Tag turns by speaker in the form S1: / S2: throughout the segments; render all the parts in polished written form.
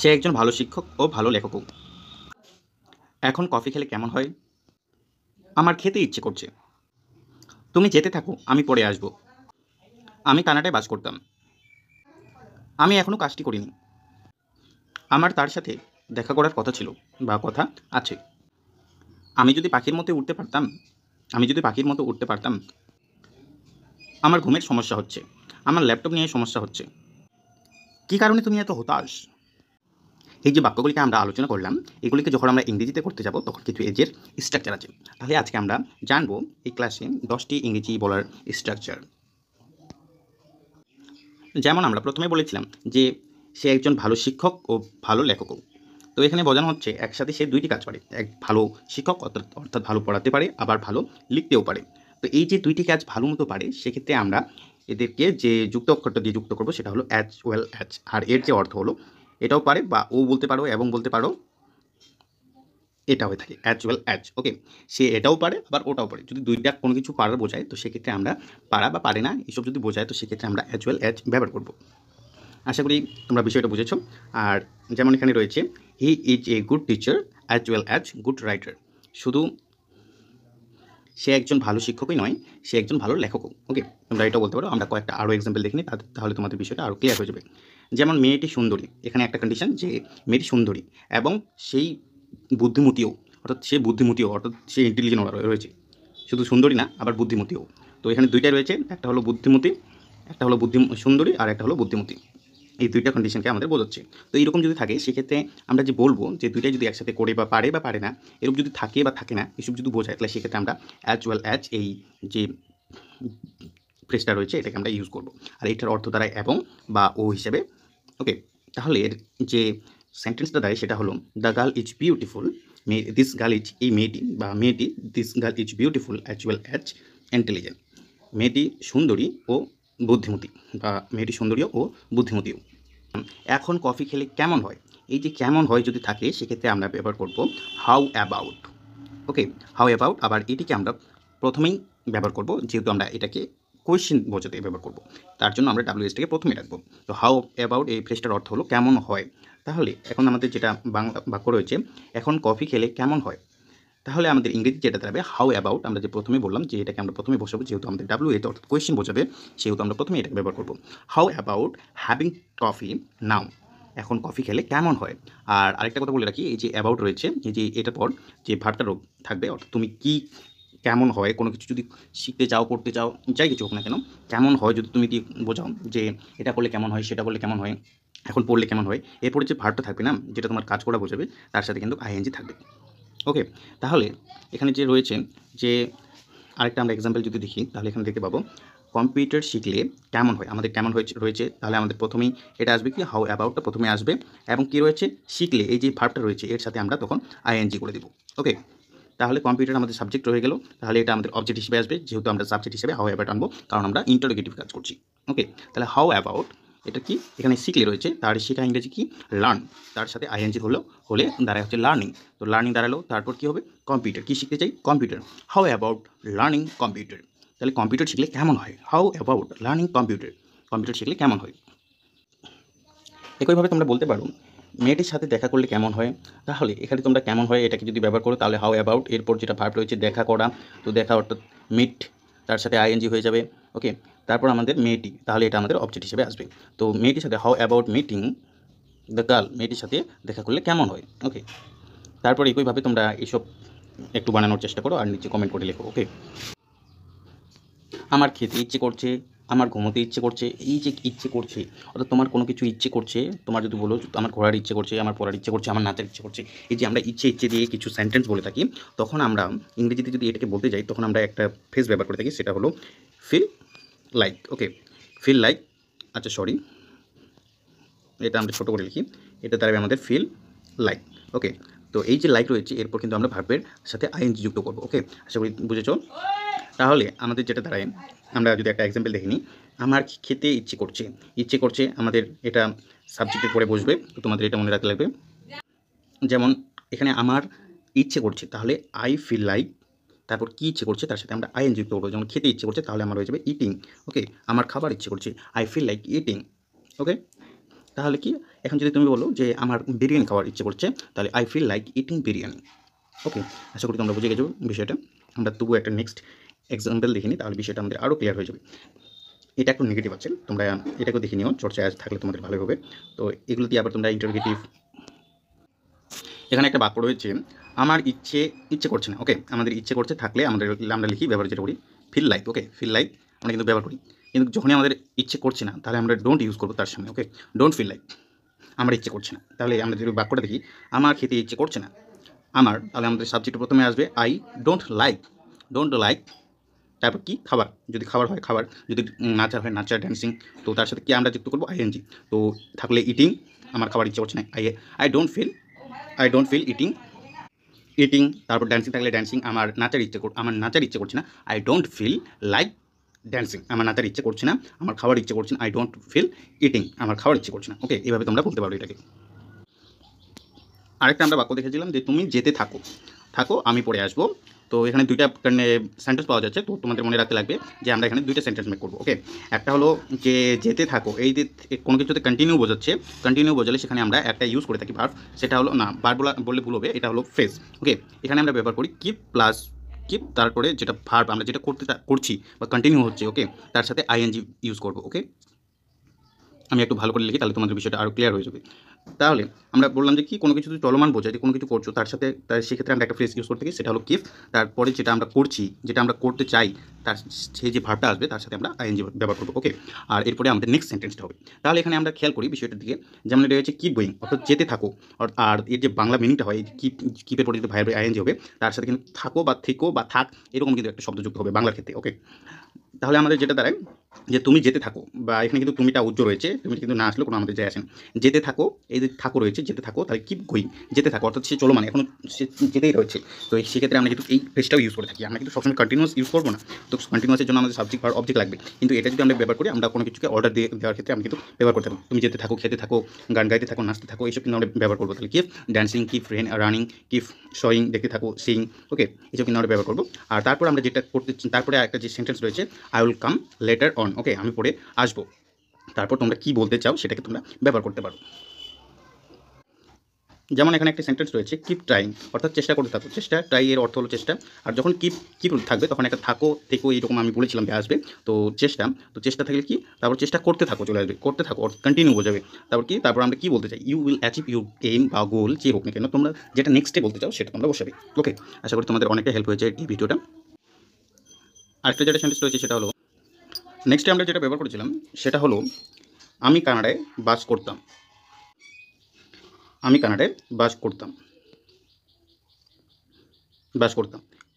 S1: সে একজন ভালো শিক্ষক ও ভালো লেখকও। এখন কফি খেলে কেমন হয়? আমার খেতে ইচ্ছে করছে। তুমি যেতে থাকো, আমি পরে আসব। আমি কানাডায় বাস করতাম। আমি এখনও কাজটি করিনি। আমার তার সাথে দেখা করার কথা ছিল বা কথা আছে। আমি যদি পাখির মতো উঠতে পারতাম আমি যদি পাখির মতো উঠতে পারতাম। আমার ঘুমের সমস্যা হচ্ছে। আমার ল্যাপটপ নিয়ে সমস্যা হচ্ছে। কী কারণে তুমি এত হতাশ? এই যে বাক্যগুলিকে আমরা আলোচনা করলাম, এগুলিকে যখন আমরা ইংরেজিতে করতে যাব তখন কিছু এজের স্ট্রাকচার আছে। তাহলে আজকে আমরা জানবো এই ক্লাসে 10টি ইংরেজি বলার স্ট্রাকচার। যেমন আমরা প্রথমে বলেছিলাম যে সে একজন ভালো শিক্ষক ও ভালো লেখকও। তো এখানে বোঝানো হচ্ছে একসাথে সে দুইটি কাজ পারে। এক ভালো শিক্ষক অর্থাৎ ভালো পড়াতে পারে, আবার ভালো লিখতেও পারে। তো এই যে দুইটি কাজ ভালো মতো পারে, সেক্ষেত্রে আমরা এদেরকে যে যুক্ত অক্ষরটা দিয়ে যুক্ত করবো সেটা হলো অ্যাজ ওয়েল অ্যাজ। আর এর যে অর্থ হলো এটাও পারে বা ও বলতে পারো এবং বলতে পারো, এটা হয়ে থাকে অ্যাজ ওয়েল অ্যাজ। ওকে, সে এটাও পারে আবার ওটাও পারে। যদি দুইটা কোনো কিছু পারার বোঝায় তো সেক্ষেত্রে আমরা পারা বা পারে না এসব যদি বোঝায় তো সেক্ষেত্রে আমরা অ্যাজ ওয়েল অ্যাজ ব্যবহার করবো। আশা করি তোমরা বিষয়টা বুঝেছ। আর যেমন এখানে রয়েছে he is a good teacher as well as good writer. শুধু সে একজন ভালো শিক্ষকই নয়, সে একজন ভালো লেখকও। ওকে, তোমরা এটাও বলতে পারো। আমরা কয়েকটা আরও এক্সাম্পল দেখিনি, তাহলে তোমাদের বিষয়টা আরও ক্লিয়ার হয়ে যাবে। যেমন মেয়েটি সুন্দরী, এখানে একটা কন্ডিশন যে মেয়েটি সুন্দরী এবং সেই বুদ্ধিমতীও, অর্থাৎ সে ইন্টেলিজেন্ট রয়েছে। শুধু সুন্দরী না, আবার বুদ্ধিমতীও। তো এখানে দুইটাই রয়েছে, একটা হলো বুদ্ধিমতী, একটা হলো সুন্দরী, আর একটা হলো বুদ্ধিমতী। এই দুইটা কন্ডিশনকে আমাদের বোঝাচ্ছে। তো এইরকম যদি থাকে সেক্ষেত্রে আমরা যে বলবো যে দুইটাই যদি একসাথে করে বা পারে না, এরকম যদি থাকে বা থাকে না এসব যদি বোঝায়, তাহলে সেক্ষেত্রে আমরা অ্যাজ ওয়েল অ্যাজ এই যে ফ্রেজটা রয়েছে এটাকে আমরা ইউজ করব। আর এটার অর্থ দাঁড়ায় এবং বা ও হিসেবে। ওকে, তাহলে এর যে সেন্টেন্সটা দাঁড়ায় সেটা হলো the girl is beautiful. This girl is, এই মেয়েটি this girl is beautiful as well as intelligent. মেয়েটি সুন্দরী ও বুদ্ধিমতী, বা মেয়েটি সুন্দরী ও বুদ্ধিমতীও। এখন কফি খেলে কেমন হয়? এই যে কেমন হয় যদি থাকে সেক্ষেত্রে আমরা ব্যবহার করব how about. Okay, how about. আবার এটিকে আমরা প্রথমেই ব্যবহার করব, যেহেতু আমরা এটাকে কোয়েশ্চেন বোঝাতে ব্যবহার করব, তার জন্য আমরা ডাব্লিউএসটাকে প্রথমে রাখবো। তো হাউ অ্যাবাউট এই ফ্রেজটার অর্থ হলো কেমন হয়। তাহলে এখন আমাদের যেটা বাংলা বাক্য রয়েছে, এখন কফি খেলে কেমন হয়, তাহলে আমাদের ইংরেজি যেটা দাঁড়াবে হাউ অ্যাবাউট। আমরা যে প্রথমে বললাম যে এটাকে আমরা প্রথমে বসাবো, যেহেতু আমাদের ডাব্লিউএ অর্থাৎ কোয়েশ্চেন বোঝাবে, সেহেতু আমরা প্রথমে এটাকে ব্যবহার করব। হাউ অ্যাবাউট হ্যাভিং কফি নাও। এখন কফি খেলে কেমন হয়। আর আরেকটা কথা বলে রাখি, এই যে অ্যাবাউট রয়েছে, এই যে এটার পর যে ভার্বটা থাকবে, অর্থাৎ তুমি কি কেমন হয়, কোনো কিছু যদি শিখতে চাও, পড়তে চাও, যাই কিছু হোক না কেন, কেমন হয় যদি তুমি কি বোঝাও যে এটা করলে কেমন হয়, সেটা করলে কেমন হয়, এখন পড়লে কেমন হয়, এরপরে যে ভার্বটা থাকবে না, যেটা তোমার কাজ করা বোঝাবে, তার সাথে কিন্তু আইএনজি থাকবে। ওকে, তাহলে এখানে যে রয়েছে যে আরেকটা আমরা এক্সাম্পল যদি দেখি, তাহলে এখানে দেখতে পাবো কম্পিউটার শিখলে কেমন হয়। আমাদের কেমন রয়েছে, তাহলে আমাদের প্রথমেই এটা আসবে কি হাউ অ্যাবাউটটা প্রথমে আসবে, এবং কি রয়েছে শিখলে, এই যে ভার্বটা রয়েছে এর সাথে আমরা তখন আইএনজি করে দেব। ওকে, তাহলে কম্পিউটার আমাদের সাবজেক্ট রয়ে গেল, তাহলে এটা আমাদের অবজেক্ট হিসেবে আসবে, যেহেতু আমরা সাবজেক্ট হিসেবে হাউ অ্যাবাউট আনবো, কারণ আমরা ইন্টারোগেটিভ কাজ করছি। ওকে, তাহলে হাউ অ্যাবাউট এটা কি, এখানে শিখলে রয়েছে, তার শেখা ইংরেজি কি লার্ন, তার সাথে আইএনজি হলে দাঁড়ায় হচ্ছে লার্নিং। তো লার্নিং দাঁড়ালো, তারপর কি হবে কম্পিউটার, কি শিখতে চাই computer. How about learning computer. তাহলে কম্পিউটার শিখলে কেমন হয়, how about learning computer. Computer শিখলে কেমন হয়। একইভাবে তোমরা বলতে পারো মেয়েটির সাথে দেখা করলে কেমন হয়। তাহলে এখানে তোমরা কেমন হয় এটাকে যদি ব্যবহার করো, তাহলে হাউ অ্যাবাউট এরপর যেটা ভার্ব রয়েছে দেখা করা, তো দেখা অর্থাৎ মিট, তার সাথে আইএনজি হয়ে যাবে। ওকে, তারপর আমাদের মেয়েটি, তাহলে এটা আমাদের অবজেক্ট হিসেবে আসবে। তো মেয়েটির সাথে how about meeting the girl, মেয়েটির সাথে দেখা করলে কেমন হয়। ওকে, তারপর একইভাবে তোমরা এসব একটু বানানোর চেষ্টা করো আর নিচে কমেন্ট করে লেখো। ওকে, আমার খেতে ইচ্ছে করছে, আমার ঘুমোতে ইচ্ছে করছে। এই যে ইচ্ছে করছে, অর্থাৎ তোমার কোনো কিছু ইচ্ছে করছে, তোমার যদি বলো আমার ঘোরার ইচ্ছে করছে, আমার পড়ার ইচ্ছে করছে, আমার নাচার ইচ্ছে করছে, এই যে আমরা ইচ্ছে দিয়ে কিছু সেন্টেন্স বলে থাকি, তখন আমরা ইংরেজিতে যদি এটাকে বলতে যাই তখন আমরা একটা ফ্রেজ ব্যবহার করে থাকি, সেটা হলো ফিল লাইক। ওকে, ফিল লাইক, আচ্ছা সরি, এটা আমরা ছোটো করে লিখি, এটা দাঁড়াবে আমাদের ফিল লাইক। ওকে, তো এই যে লাইক রয়েছে এরপর কিন্তু আমরা ভার্বের সাথে আইএনজি যুক্ত করবো। ওকে, আশা করি বুঝেছো। তাহলে আমাদের যেটা দাঁড়ায়, আমরা যদি একটা এক্সাম্পল দেখে নিই, আমার খেতে ইচ্ছে করছে আমাদের এটা সাবজেক্টের পরে বসবে, তো তোমাদের এটা মনে রাখতে লাগবে। যেমন এখানে আমার ইচ্ছে করছে, তাহলে আই ফিল লাইক, তারপর কী ইচ্ছে করছে তার সাথে আমরা আইএনজি যুক্ত করবো। যেমন খেতে ইচ্ছে করছে, তাহলে আমার হয়ে যাবে ইটিং। ওকে, আমার খাবার ইচ্ছে করছে, আই ফিল লাইক ইটিং। ওকে, তাহলে কি এখন যদি তুমি বলো যে আমার বিরিয়ানি খাওয়ার ইচ্ছে করছে, তাহলে I feel like eating biryani. Okay, আশা করি তোমরা বুঝে গেছো বিষয়টা। আমরা তবু একটা নেক্সট এক্সাম্পল দেখিনি, তাহলে বিষয়টা আমাদের আরও ক্লিয়ার হয়ে যাবে। এটা একটু নেগেটিভ আছে, তোমরা এটাকেও দেখে নিও, চর্চায় থাকলে তোমাদের ভালো হবে। তো এগুলো দিয়ে আবার তোমরা ইন্টারোগেটিভ, এখানে একটা বাক্য রয়েছে, আমার ইচ্ছে করছে না। ওকে, আমাদের ইচ্ছে করছে থাকলে আমরা লিখি, ব্যবহার যেটা করি ফিল লাইক। ওকে, ফিল লাইক আমরা কিন্তু ব্যবহার করি, কিন্তু যখনই আমাদের ইচ্ছে করছে না তাহলে আমরা ডোন্ট ইউজ করবো তার সামনে। ওকে, ডোন্ট ফিল লাইক, আমার ইচ্ছে করছে না। তাহলে আমরা যদি বাক্যটা দেখি, আমার খেতে ইচ্ছে করছে না, আমার, তাহলে আমাদের সাবজেক্ট প্রথমে আসবে আই ডোন্ট লাইক, তারপর কি, খাবার, যদি খাবার হয় খাবার, যদি নাচার হয় নাচার, ড্যান্সিং, তো তার সাথে কি আমরা যুক্ত করবো, আইএনজি। তো থাকলে ইটিং, আমার খাবার ইচ্ছে করছে না, আই ডোন্ট ফিল ইটিং। তারপর ড্যান্সিং থাকলে ড্যান্সিং, আমার নাচার ইচ্ছে করছে না, I don't feel like dancing, আমার নাচার ইচ্ছে করছে না, আমার খাবার ইচ্ছে করছে না, আই ডোন্ট ফিল ইটিং, আমার খাবার ইচ্ছে করছে না। ওকে, এইভাবে তোমরা বলতে পারো এটাকে। আরেকটা আমরা বাক্য দেখেছিলাম যে তুমি যেতে থাকো আমি পড়ে আসবো। তো এখানে দুইটা সেন্টেন্স পাওয়া যাচ্ছে, তো তোমাদের মনে রাখতে লাগবে যে আমরা এখানে দুইটা সেন্টেন্স মেক করবো। ওকে, একটা হলো যে যেতে থাকো, এই যে কোনো কিছুতে কন্টিনিউ বোঝাচ্ছে, কন্টিনিউ বোঝালে সেখানে আমরা একটা ইউজ করে থাকি ভার্ব, সেটা হলো না, ভার্ব বললে ভুল হবে, এটা হলো ফ্রেজ। ওকে, এখানে আমরা ব্যবহার করি কিপ তারপরে যেটা ভার্ব আমরা যেটা করছি বা কন্টিনিউ হচ্ছে, ওকে, তার সাথে আইএনজি ইউজ করবো। ওকে, আমি একটু ভালো করে লিখি, তাহলে তোমাদের বিষয়টা আরও ক্লিয়ার হয়ে যাবে। তাহলে আমরা বললাম যে কি, কোনো কিছু যদি চলমান বোঝায়, যে কোনো কিছু করছো তার সাথে, সেক্ষেত্রে আমরা একটা ফ্রেজ ইউজ করতে থাকি, সেটা হলো কিফ। তারপরে যেটা আমরা করছি, যেটা আমরা করতে চাই, তার সেই যে ভার্বটা আসবে তার সাথে আমরা আইএনজি ব্যবহার করবো। ওকে, আর এরপরে আমাদের নেক্সট সেন্টেন্সটা হবে। তাহলে এখানে আমরা খেয়াল করি বিষয়টার দিকে, যেমন এটা হচ্ছে কিপ গোয়িং, অর্থাৎ যেতে থাকো, আর এর যে বাংলা মিনিংটা হয়, কিপের পরে যদি ভাইয়ের আইএনজি হবে, তার সাথে কিন্তু থাকো বা থেকো বা থাক, এরকম কিন্তু একটা শব্দ যুক্ত হবে বাংলার ক্ষেত্রে। ওকে, তাহলে আমাদের যেটা দাঁড়ায় যে তুমি যেতে থাকো, বা এখানে কিন্তু তুমিটা উজ্জ্ব রয়েছে, তুমি কিন্তু না আসলে কোনো আমাদের যায় আসেন, যেতে থাকো, এই যে থাকো রয়েছে, যেতে থাকো, তাহলে কিপ গোয়িং, যেতে থাকো, অর্থাৎ সে চলমান, এখন সে যেতেই রয়েছে। তো সেক্ষেত্রে আমরা কিন্তু এই ফ্রেজটাও ইউজ করে থাকি, আমরা কিন্তু সবসময় কন্টিনিউয়াস ইউজ করবো না, তো কন্টিনিউয়াসের জন্য আমাদের সাবজেক্ট ভার্ব অবজেক্ট লাগবে, কিন্তু এটা যদি আমরা ব্যবহার করি, আমরা কোনো কিছুকে অর্ডার দেওয়ার ক্ষেত্রে আমরা কিন্তু ব্যবহার করতে পারি। তুমি যেতে থাকো, খেতে থাকো, গান গাইতে থাকো, নাচতে থাকো, এইসব কিন্তু আমরা ব্যবহার করবো। তাহলে keep dancing, keep running, keep showing, দেখতে থাকো, সিং। ওকে, এইসব কিন্তু আমরা ব্যবহার করবো। আর তারপর আমরা যেটা করতে, তারপরে একটা যে সেন্টেন্স রয়েছে, I will come later on. Okay, আমি পরে আসবো, তারপর তোমরা কি বলতে চাও সেটাকে তোমরা ব্যবহার করতে পারো। যেমন এখানে একটা সেন্টেন্স রয়েছে, কিপ ট্রাইং, অর্থাৎ চেষ্টা করতে থাকো, ট্রাই এর অর্থ হলো চেষ্টা, আর যখন কিপ থাকবে তখন একটা থেকো এইরকম আমি বলেছিলাম যে আসবে, তো চেষ্টা থাকলে কি, তারপর চেষ্টা করতে থাকো চলে আসবে, করতে থাকো কন্টিনিউ বোঝাবে। তারপর আমরা কি বলতে চাই, you will achieve your aim বা গোল, যে হোক না কেন, তোমরা যেটা নেক্সটে বলতে চাও সেটা তোমরা বসাবে। ওকে, আশা করি তোমাদের অনেকটা হেল্প হয়েছে এই ভিডিওটা। আরেকটা যেটা সেন্টেন্স রয়েছে সেটা হলো, নেক্সটে আমরা যেটা ব্যবহার করেছিলাম সেটা হলো, আমি কানাডায় বাস করতাম, আমি কানাডায় বাস করতাম,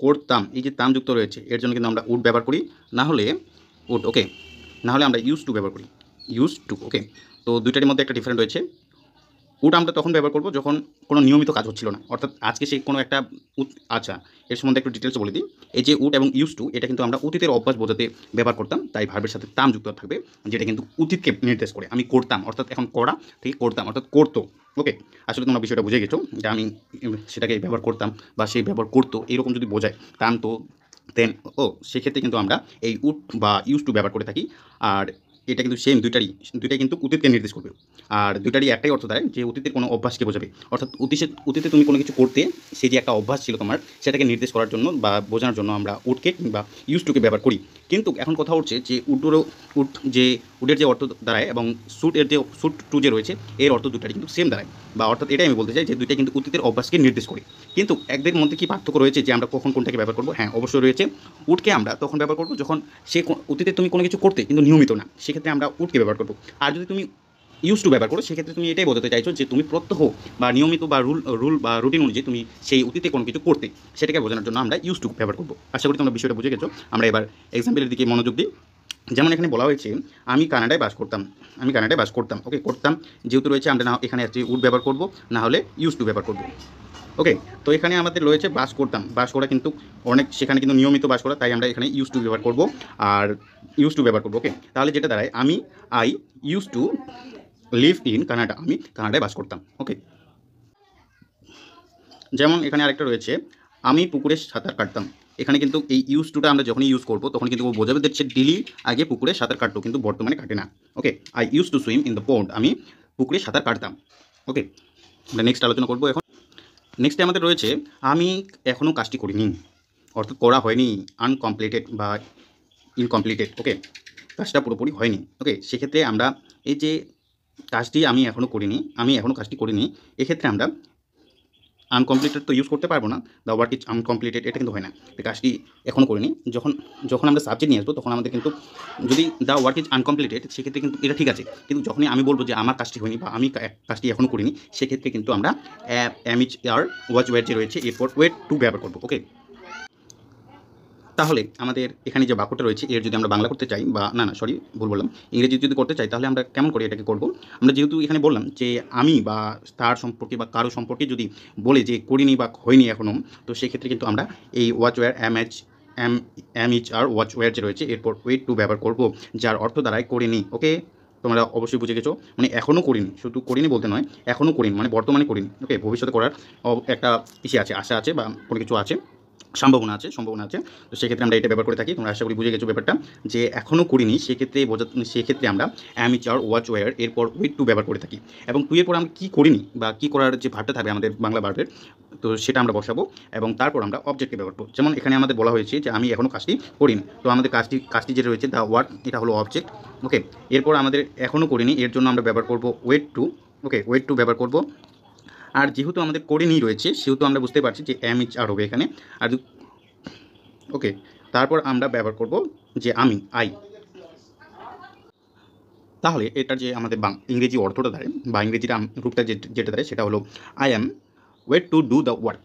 S1: করতাম, এই যে তামযুক্ত রয়েছে এর জন্য কিন্তু আমরা উড ব্যবহার করি, না হলে উড। ওকে, না হলে আমরা ইউজ টু ব্যবহার করি, ইউজ টু। ওকে, তো দুইটার মধ্যে একটা ডিফারেন্ট রয়েছে। উড আমরা তখন ব্যবহার করবো যখন কোনো নিয়মিত কাজ হচ্ছিল না, অর্থাৎ আজকে সেই কোনো একটা আচ্ছা, এর সম্বন্ধে একটু ডিটেলস বলে দিই। এই যে উড এবং ইউজ টু, এটা কিন্তু আমরা অতীতের অভ্যাস বোঝাতে ব্যবহার করতাম, তাই ভার্বের সাথে তাম যুক্ত থাকবে, যেটা কিন্তু অতীতকে নির্দেশ করে। আমি করতাম, অর্থাৎ এখন করা থেকে করতাম, অর্থাৎ করতো। ওকে, আসলে তোমরা বিষয়টা বুঝে গেছো যে আমি সেটাকে ব্যবহার করতাম বা সেই ব্যবহার করতো, এইরকম যদি বোঝায় তাম তো দেন, সেক্ষেত্রে কিন্তু আমরা এই উড বা ইউজ টু ব্যবহার করে থাকি। আর এটা কিন্তু সেম, দুইটাই কিন্তু অতীতকে নির্দেশ করবে, আর দুইটারই একটাই অর্থ দেয় যে অতীতের কোনো অভ্যাসকে বোঝাবে, অর্থাৎ অতীতে তুমি কোনো কিছু করতে, সেই যে একটা অভ্যাস ছিল তোমার, সেটাকে নির্দেশ করার জন্য বা বোঝানোর জন্য আমরা উডকে কিংবা ইউজ টুকে ব্যবহার করি। কিন্তু এখন কথা হচ্ছে যে উডের যে অর্থ দাঁড়ায় এবং সুট টু যে রয়েছে এর অর্থ দুটারই কিন্তু সেম দাঁড়ায়, বা অর্থাৎ এটাই আমি বলতে চাই যে দুইটা কিন্তু অতীতের অভ্যাসকে নির্দেশ করে। কিন্তু একদের মধ্যে কি পার্থক্য রয়েছে যে আমরা কখন কোনটাকে ব্যবহার করবো? হ্যাঁ, অবশ্যই রয়েছে। উডকে আমরা তখন ব্যবহার করবো যখন অতীতে তুমি কোনো কিছু করতে কিন্তু নিয়মিত না, সেক্ষেত্রে আমরা উডকে ব্যবহার করবো। আর যদি তুমি ইউজ টু ব্যবহার করো, সেক্ষেত্রে তুমি এটাই বোঝাতে চাইছো যে তুমি প্রত্যহ বা নিয়মিত বা রুল বা রুটিন অনুযায়ী তুমি সেই অতীতে কোনো কিছু করতে, সেটাকে বোঝানোর জন্য আমরা ইউজ টু ব্যবহার করবো। আশা করি তোমরা বিষয়টা বুঝে গেছো। আমরা এবার এক্সাম্পলের দিকে মনোযোগ দিই। যেমন এখানে বলা হয়েছে, আমি কানাডায় বাস করতাম। ওকে, করতাম যেহেতু রয়েছে, আমরা না এখানে উড ব্যবহার করবো, না হলে ইউজ টু ব্যবহার করবো। ওকে, তো এখানে আমাদের রয়েছে বাস করা, কিন্তু সেখানে কিন্তু নিয়মিত বাস করা, তাই আমরা এখানে ইউজ টু ব্যবহার করবো আর ইউজ টু ব্যবহার করবো। ওকে, তাহলে যেটা দাঁড়ায়, I use two live in Canada, আমি কানাডায় বাস করতাম। ওকে, যেমন এখানে আরেকটা রয়েছে, আমি পুকুরে সাঁতার কাটতাম। এখানে কিন্তু এই ইউজ টুটা আমরা যখনই ইউজ করবো তখন কিন্তু ও বোঝাবে যে ডেলি আগে পুকুরে সাঁতার কাটতো, কিন্তু বর্তমানে কাটে না। Okay, I use to swim in the pond, আমি পুকুরে সাঁতার কাটতাম। ওকে, আমরা নেক্সট আলোচনা করব এখন। নেক্সটে আমাদের রয়েছে আমি এখনও কাজটি করিনি, অর্থাৎ করা হয়নি, আনকমপ্লিটেড বা ইনকমপ্লিটেড। ওকে, কাজটা পুরোপুরি হয়নি। ওকে, সেক্ষেত্রে আমরা এই যে কাজটি আমি এখনও করিনি, আমি এখনও কাজটি করিনি, এক্ষেত্রে আমরা আনকমপ্লিটেড তো ইউজ করতে পারবো না, দ্য ওয়ার্ক ইজ আনকমপ্লিটেড এটা কিন্তু হয় না। এই কাজটি এখনও করিনি, যখন যখন আমরা সাবজেক্ট নিয়ে আসবো তখন আমাদের কিন্তু যদি দ্য ওয়ার্ক ইজ আনকমপ্লিটেড সেক্ষেত্রে কিন্তু এটা ঠিক আছে, কিন্তু যখনই আমি বলবো যে আমার কাজটি হয়নি বা আমি কাজটি এখনও করিনি, সেক্ষেত্রে কিন্তু আমরা এমইচ আর ওয়াচ ওয়েট যে রয়েছে এরপর ওয়েট টু ব্যবহার করবো। ওকে, তাহলে আমাদের এখানে যে বাক্যটা রয়েছে এর যদি আমরা বাংলা করতে চাই বা সরি ভুল বললাম, ইংরেজি যদি করতে চাই তাহলে আমরা কেমন করে এটাকে করব। আমরা যেহেতু এখানে বললাম যে আমি বা তার সম্পর্কে বা কারো সম্পর্কে যদি বলে যে করিনি বা হয়নি এখনও, তো সেক্ষেত্রে কিন্তু আমরা এই ওয়াচ ওয়্যার এমইচ আর ওয়াচ ওয়্যার যে রয়েছে এরপর ওয়েট টু ব্যবহার করব, যার অর্থ দাঁড়ায় করিনি। ওকে, তোমরা অবশ্যই বুঝে গেছো, মানে এখনও করিনি, শুধু করিনি বলতে নয়, এখনও করিনি মানে বর্তমানে করিনি। ওকে, ভবিষ্যতে করার একটা আছে, আশা আছে বা কোনো কিছু আছে, সম্ভাবনা আছে। তো সেক্ষেত্রে আমরা এটা ব্যবহার করে থাকি। তোমরা আশা করি বুঝে গেছো ব্যাপারটা, যে এখনও করিনি, সেক্ষেত্রে আমরা অ্যামিচার ওয়াচ ওয়্যার এরপর উইথ টু ব্যবহার করে থাকি। এবং টু এর পর আমরা কী করিনি বা কী করার যে ভার্বটা থাকবে আমাদের বাংলা ভার্বের, তো সেটা আমরা বসাবো এবং তারপর আমরা অবজেক্টকে ব্যবহার করবো। যেমন এখানে আমাদের বলা হয়েছে যে আমি এখনও কাজটি করিনি, তো আমাদের কাজটি যেটা রয়েছে দ্য ওয়ার্ক, এটা হলো অবজেক্ট। ওকে, এরপর আমাদের এখনও করিনি, এর জন্য আমরা ব্যবহার করবো ওয়েট টু। ওকে, ওয়েট টু ব্যবহার করবো। আর যেহেতু আমাদের করিনি রয়েছে সেহেতু আমরা বুঝতে পারছি যে এমইচ আর হবে এখানে। আর ওকে, তারপর আমরা ব্যবহার করব যে আমি, আই। তাহলে এটার যে আমাদের ইংরেজি অর্থটা দাঁড়ায় বা ইংরেজিটা রূপটা যেটা দাঁড়ায় সেটা হলো I am wait to do the work.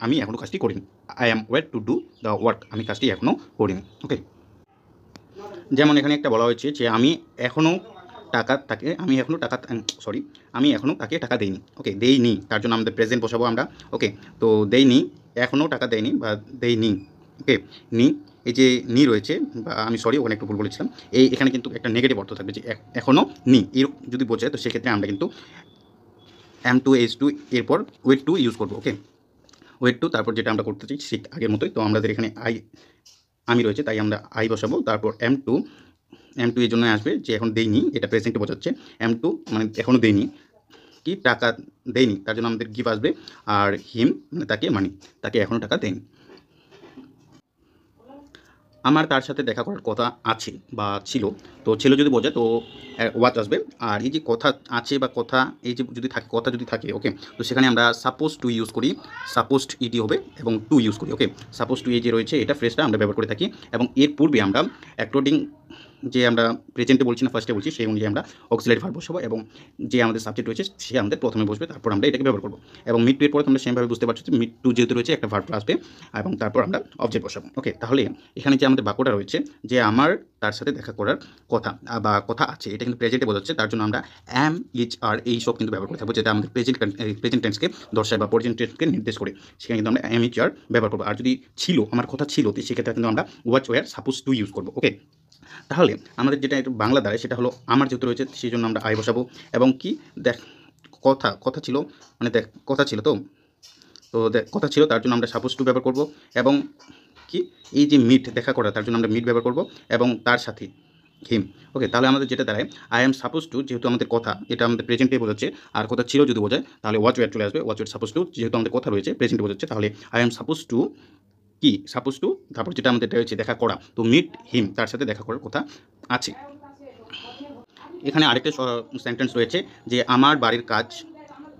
S1: আমি এখনও কাজটি করিনি। I am wait to do the work, আমি কাজটি এখনও করিনি। ওকে, যেমন এখানে একটা বলা হয়েছে যে আমি এখনও তাকে টাকা দেইনি। ওকে, দেইনি, তার জন্য আমাদের প্রেজেন্ট বসাবো আমরা। ওকে, তো দেইনি, এখনও টাকা দেয়নি বা দেইনি। ওকে, নি, এই যে নি রয়েছে বা ওখানে একটু ভুল বলেছিলাম, এখানে কিন্তু একটা নেগেটিভ অর্থ থাকবে যে এখনও নি এর যদি বোঝায়, তো সেক্ষেত্রে আমরা কিন্তু এম টু এইচ টু এরপর ওয়েট টু ইউজ করবো। ওকে, ওয়েট টু, তারপর যেটা আমরা করতে চাই ঠিক আগের মতোই, তো আমাদের এখানে আমি রয়েছে তাই আমরা আই বসাবো, তারপর এম টু এর জন্য আসবে যে এখন দেইনি, এটা প্রেজেন্টে বোঝাচ্ছে। এম টু মানে এখনও দেইনি, কি টাকা দেয়নি, তার জন্য আমাদের গিভ আসবে। আর হিম মানে তাকে এখনও টাকা দেয়নি। আমার তার সাথে দেখা করার কথা আছে বা ছিল, তো ছিল যদি বোঝায় তো ওয়াচ আসবে। আর এই যে কথা আছে বা কথা এই যে যদি থাকে ওকে, তো সেখানে আমরা সাপোজ টু ইউজ করি, সাপোজড ইডি হবে এবং টু ইউজ করি। ওকে, সাপোজ টু এই যে রয়েছে এটা ফ্রেজটা আমরা ব্যবহার করে থাকি এবং এর পূর্বে আমরা অ্যাকর্ডিং যে আমরা প্রেজেন্টে বলছি না ফার্স্টে বলছি, সেই অনুযায়ী আমরা অক্সিলারি ভার্ব বসাবো এবং যে আমাদের সাবজেক্ট রয়েছে সে আমাদের প্রথমে বসবে, তারপর আমরা এটাকে ব্যবহার করবো। এবং মিড টু এর পরে তোমরা সেমভাবে বুঝতে পারছো যে মিড টু যেহেতু রয়েছে একটা ভার্ব আসবে এবং তারপর আমরা অবজেক্ট বসাবো। ওকে, তাহলে এখানে যে আমাদের বাক্যটা রয়েছে যে আমার তার সাথে দেখা করার কথা বা কথা আছে, এটা কিন্তু প্রেজেন্টে বোঝাচ্ছে, তার জন্য আমরা অ্যাম, ইজ, আর এই সব কিন্তু ব্যবহার করে থাকবো, যেটা আমাদের প্রেজেন্ট টেন্সকে দর্শায় বা প্রেজেন্ট টেন্সকে নির্দেশ করে, সেখানে কিন্তু আমরা অ্যাম, ইজ, আর ব্যবহার করবো। আর যদি ছিল, আমার কথা ছিল, তো সেক্ষেত্রে কিন্তু আমরা watch were suppose to use করবো। ওকে, তাহলে আমাদের যেটা একটু বাংলা দাঁড়ায় সেটা হলো আমার যেহেতু রয়েছে সেই জন্য আমরা আই বসাবো এবং কি কথা ছিল, মানে কথা ছিল, তো কথা ছিল, তার জন্য আমরা সাপোজ টু ব্যবহার করব এবং কি এই যে মিট দেখা করা, তার জন্য আমরা মিট ব্যবহার করব এবং তার সাথে হিম। ওকে, তাহলে আমাদের যেটা দাঁড়ায় আই এম সাপোজ টু, যেহেতু আমাদের কথা, এটা আমাদের প্রেজেন্টে বোঝাচ্ছে, আর কথা ছিল যদি বোঝায় তাহলে ওয়াচ ওয়্যার চলে আসবে। ওয়াচ ওয়্যার সাপোজ টু, যেহেতু আমাদের কথা রয়েছে প্রেজেন্টে বোঝাচ্ছে, তাহলে I am suppose two suppose two, তারপর যেটা আমাদের রয়েছে দেখা করা, তো মিট হিম, তার সাথে দেখা করার কথা আছে। এখানে আরেকটা সেন্টেন্স রয়েছে যে আমার বাড়ির কাজ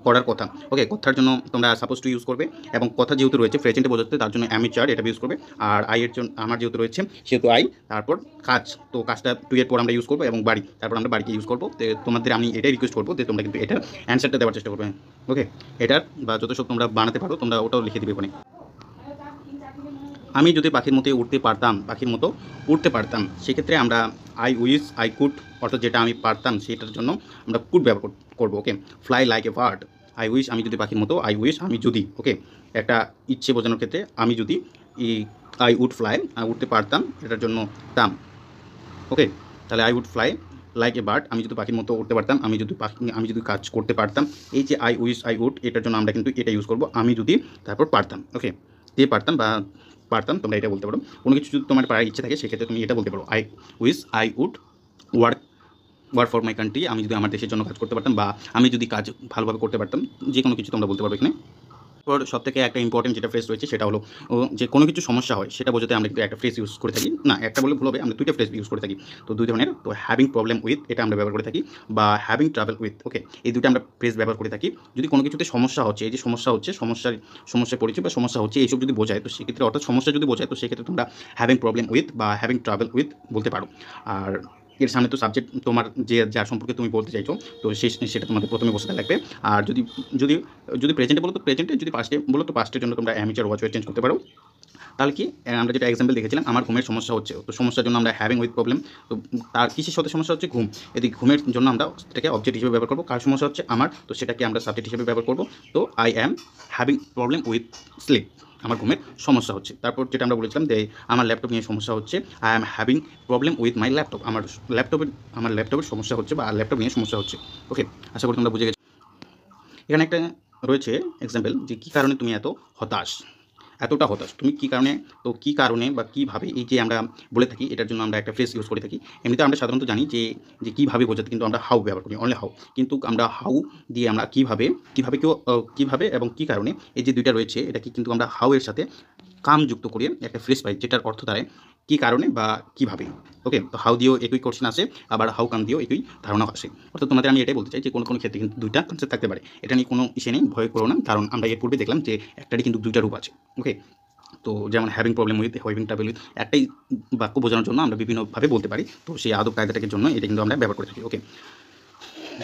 S1: করার কথা। ওকে, কথার জন্য তোমরা সাপোজ টু ইউজ করবে এবং কথা যেহেতু রয়েছে প্রেজেন্টে বোঝাচ্ছে, তার জন্য অ্যামিচার এটা ইউজ করবে। আর আই এর জন্য আমার যেহেতু রয়েছে সেহেতু আই, তারপর কাজ, তো কাজটা টু এর পর আমরা ইউজ করবো এবং বাড়ি, তারপর আমরা বাড়িকে ইউজ করবো। তো তোমাদের আমি এটাই রিকোয়েস্ট করবো যে তোমরা কিন্তু এটার অ্যান্সারটা দেওয়ার চেষ্টা করবে। ওকে, এটার বা যত সব তোমরা বানাতে পারো তোমরা ওটাও লিখে দিবে ওখানে। আমি যদি পাখির মতো উঠতে পারতাম, সেক্ষেত্রে আমরা আই উইশ, আই কুড, অর্থাৎ যেটা আমি পারতাম সেটার জন্য আমরা কুড ব্যবহার করবো। Okay, fly like a bird, I wish আমি যদি পাখির মতো, আই উইশ আমি যদি, ওকে, একটা ইচ্ছে বোঝানোর ক্ষেত্রে আমি যদি আই উড ফ্লাই, উঠতে পারতাম, এটার জন্য তাম। ওকে, তাহলে I would fly like a bird, আমি যদি পাখির মতো উঠতে পারতাম, আমি যদি কাজ করতে পারতাম, এই যে আই উইশ, আই উড, এটার জন্য আমরা কিন্তু এটা ইউজ করবো, আমি যদি তারপর পারতাম। ওকে, দিয়ে পারতাম তোমরা এটা বলতে পারো। কোনো কিছু যদি তোমার পারার ইচ্ছে থাকে সেক্ষেত্রে তুমি এটা বলতে পারো, I wish I would work for my country, আমি যদি আমার দেশের জন্য কাজ করতে পারতাম বা আমি যদি কাজ ভালোভাবে করতে পারতাম, যে কোনো কিছু তোমরা বলতে পারবে এখানে। এরপর সবথেকে একটা ইম্পর্টেন্ট যেটা ফ্রেজ রয়েছে সেটা হলো যে কোনো কিছু সমস্যা হয় সেটা বোঝাতে আমরা কিন্তু একটা ফ্রেজ ইউজ করে থাকি, না একটা বলে ভুল হবে, আমরা দুইটা ফ্রেজ ইউজ করে থাকি। তো দুই ধরনের, তো হ্যাভিং প্রবলেম উইথ এটা আমরা ব্যবহার করে থাকি, বা হ্যাভিং ট্রাভেল উইথ, ওকে, এই দুটো আমরা ফ্রেজ ব্যবহার করে থাকি। যদি কোনো কিছুতে সমস্যা হচ্ছে, এই যে সমস্যা হচ্ছে, সমস্যায় পড়েছে বা সমস্যা হচ্ছে, এইসব যদি বোঝায় তো সেক্ষেত্রে, অর্থাৎ সমস্যা যদি বোঝায় তো সেক্ষেত্রে তোমরা হ্যাভিং প্রবলেম উইথ বা হ্যাভিং ট্রাভেল উইথ বলতে পারো। আর এর সামনে তো সাবজেক্ট তোমার যে যার সম্পর্কে তুমি বলতে চাইছো তো সেটা তোমাদের প্রথমে বসাতে লাগবে। আর যদি যদি যদি প্রেজেন্টে বলো তো প্রেজেন্টে, যদি পাস্টে বলো তো পাস্টের জন্য তোমরা অ্যামিচার ওয়াচ চেঞ্জ করতে পারো। তাহলে কি আমরা যেটা এক্সাম্পল দেখেছিলাম, আমার ঘুমের সমস্যা হচ্ছে, তো সমস্যার জন্য আমরা হ্যাভিং উইথ প্রবলেম, তো তার কিসের সাথে সমস্যা হচ্ছে? ঘুম। এদিকে ঘুমের জন্য আমরা সেটাকে অবজেক্ট হিসেবে ব্যবহার করবো, কার সমস্যা হচ্ছে? আমার, তো সেটাকে আমরা সাবজেক্ট হিসেবে ব্যবহার করবো। তো I am having problem with sleep, আমার ঘুমের সমস্যা হচ্ছে। তারপর যেটা আমরা বলেছিলাম যে আমার ল্যাপটপ নিয়ে সমস্যা হচ্ছে, I am having problem with my laptop, আমার ল্যাপটপের সমস্যা হচ্ছে বা ল্যাপটপ নিয়ে সমস্যা হচ্ছে। ওকে, আশা করি তোমরা বুঝে গেছো। এখানে একটা রয়েছে এক্সাম্পল যে কী কারণে তুমি এতটা হতাশ, তুমি কী কারণে, তো কী কারণে বা কীভাবে, এই যে আমরা বলে থাকি এটার জন্য আমরা একটা ফ্রেজ ইউজ করে থাকি। এমনিতে আমরা সাধারণত জানি যে যে কীভাবে বোঝাতে কিন্তু আমরা হাউ ব্যবহার করি, অনলি হাউ, কিন্তু আমরা হাউ দিয়ে আমরা কীভাবে এবং কী কারণে, এই যে দুইটা রয়েছে এটাকে কিন্তু আমরা হাউ এর সাথে কাম যুক্ত করিয়ে একটা ফ্রেজ পাই, যেটার অর্থ দাঁড়ায় কী কারণে বা কীভাবে। ওকে, তো হাউ দিয়েও একই কোশ্চেন আসে, আবার হাউ কাম দিয়েও একই ধারণা আসে। অর্থাৎ তোমাদের আমি এটাই বলতে চাই যে কোনো কোনো ক্ষেত্রে কিন্তু দুইটা কনসেপ্ট থাকতে পারে, এটা নিয়ে কোনো ইসে নেই, ভয় করো না, কারণ আমরা এর পূর্বে দেখলাম যে একটারই কিন্তু দুইটা রূপ আছে। ওকে, তো যেমন having problem with, having travel with, একটাই বাক্য বোঝানোর জন্য আমরা বিভিন্নভাবে বলতে পারি, তো সেই আদব কায়দাটার জন্য এটা কিন্তু আমরা ব্যবহার করে থাকি। ওকে,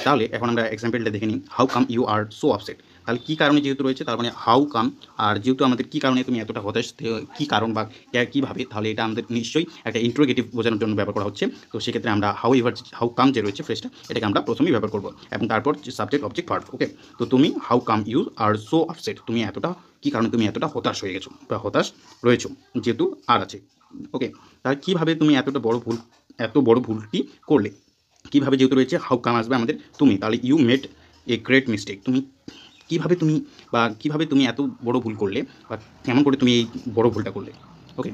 S1: তাহলে এখন আমরা এক্সাম্পলটা দেখে নিই, how come you are so upset. তাহলে কী কারণে যেহেতু রয়েছে, তার মানে হাউ কাম, আর যেহেতু আমাদের কী কারণে তুমি এতটা হতাশ, কী কারণ বা কীভাবে, তাহলে এটা আমাদের নিশ্চয়ই একটা ইন্ট্রোগেটিভ বোঝানোর জন্য ব্যবহার করা হচ্ছে। তো সেক্ষেত্রে আমরা হাউ কাম যে রয়েছে ফ্রেজটা, এটাকে আমরা প্রথমেই ব্যবহার করবো, এবং তারপর সাবজেক্ট অবজেক্ট ভার্ব। ওকে, তো তুমি how come you are so upset, তুমি এতটা, কী কারণে তুমি এতটা হতাশ হয়ে গেছো বা হতাশ রয়েছো, যেহেতু আর আছে। ওকে, তাহলে কীভাবে তুমি এত বড় ভুলটি করলে, কীভাবে, যেহেতু রয়েছে হাউ কাম আসবে আমাদের তুমি, তাহলে you made a great mistake, তুমি কীভাবে তুমি এত বড় ভুল করলে বা কেমন করে তুমি এই বড় ভুলটা করলে। ওকে,